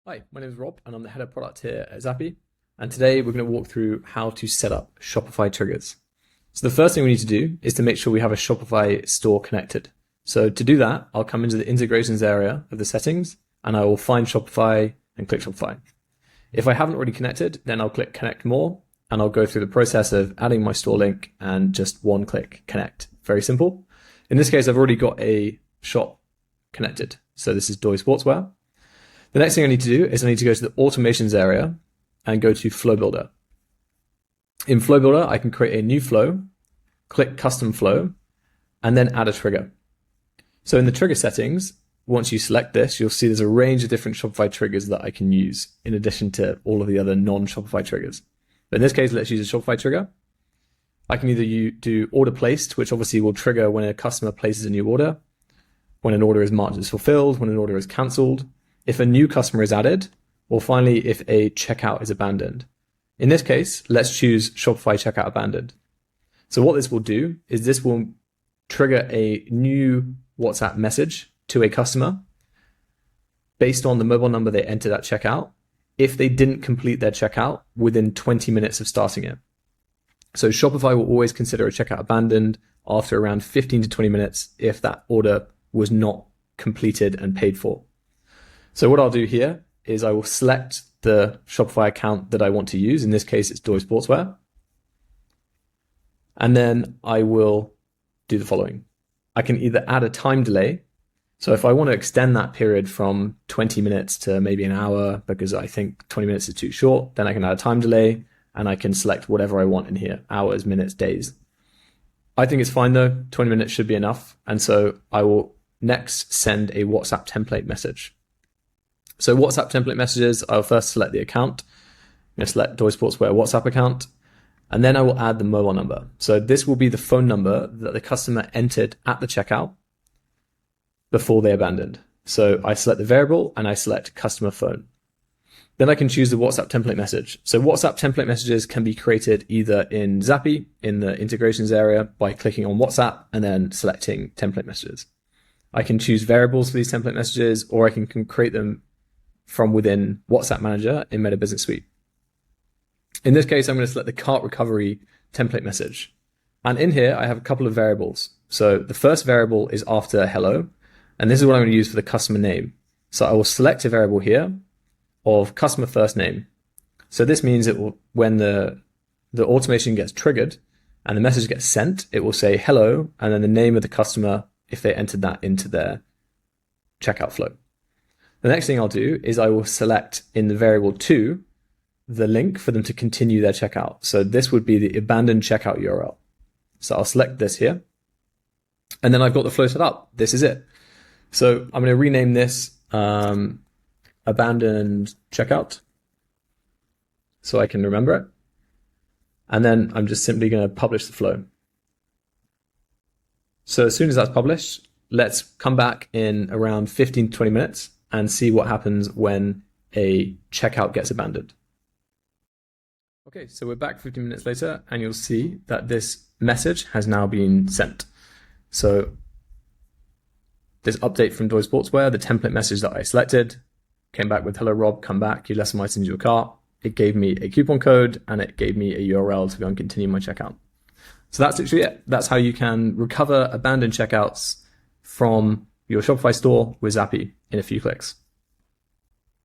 Hi, my name is Rob and I'm the head of product here at Zaapi. And today we're going to walk through how to set up Shopify triggers. So the first thing we need to do is to make sure we have a Shopify store connected. So to do that, I'll come into the integrations area of the settings and I will find Shopify and click Shopify. If I haven't already connected, then I'll click connect more and I'll go through the process of adding my store link and just one click connect. Very simple. In this case, I've already got a shop connected. So this is Doi Sportswear. The next thing I need to do is I need to go to the automations area and go to Flow Builder. In Flow Builder, I can create a new flow, click custom flow, and then add a trigger. So in the trigger settings, once you select this, you'll see there's a range of different Shopify triggers that I can use in addition to all of the other non-Shopify triggers. But in this case, let's use a Shopify trigger. I can either do order placed, which obviously will trigger when a customer places a new order, when an order is marked as fulfilled, when an order is canceled, if a new customer is added, or finally, if a checkout is abandoned. In this case, let's choose Shopify checkout abandoned. So what this will do is this will trigger a new WhatsApp message to a customer based on the mobile number they entered at checkout if they didn't complete their checkout within 20 minutes of starting it. So Shopify will always consider a checkout abandoned after around 15 to 20 minutes if that order was not completed and paid for. So what I'll do here is I will select the Shopify account that I want to use. In this case, it's Doi Sportswear. And then I will do the following. I can either add a time delay. So if I want to extend that period from 20 minutes to maybe an hour, because I think 20 minutes is too short, then I can add a time delay and I can select whatever I want in here, hours, minutes, days. I think it's fine though. 20 minutes should be enough. And so I will next send a WhatsApp template message. So WhatsApp template messages, I'll first select the account. I'm going to select Doi Sportswear WhatsApp account, and then I will add the mobile number. So this will be the phone number that the customer entered at the checkout before they abandoned. So I select the variable and I select customer phone. Then I can choose the WhatsApp template message. So WhatsApp template messages can be created either in Zaapi in the integrations area by clicking on WhatsApp and then selecting template messages. I can choose variables for these template messages, or I can create them from within WhatsApp Manager in Meta Business Suite. In this case, I'm going to select the cart recovery template message. And in here, I have a couple of variables. So the first variable is after hello, and this is what I'm going to use for the customer name. So I will select a variable here of customer first name. So this means it will, when the automation gets triggered and the message gets sent, it will say hello, and then the name of the customer if they entered that into their checkout flow. The next thing I'll do is I will select in the variable 2 the link for them to continue their checkout. So this would be the abandoned checkout URL. So I'll select this here. And then I've got the flow set up. This is it. So I'm going to rename this abandoned checkout so I can remember it. And then I'm just simply going to publish the flow. So as soon as that's published, let's come back in around 15 to 20 minutes and see what happens when a checkout gets abandoned. Okay, so we're back 15 minutes later, and you'll see that this message has now been sent. So this update from Doi Sportswear, the template message that I selected, came back with, hello Rob, come back, you left some items in your cart. It gave me a coupon code, and it gave me a URL to go and continue my checkout. So that's actually it. That's how you can recover abandoned checkouts from your Shopify store with Zaapi in a few clicks.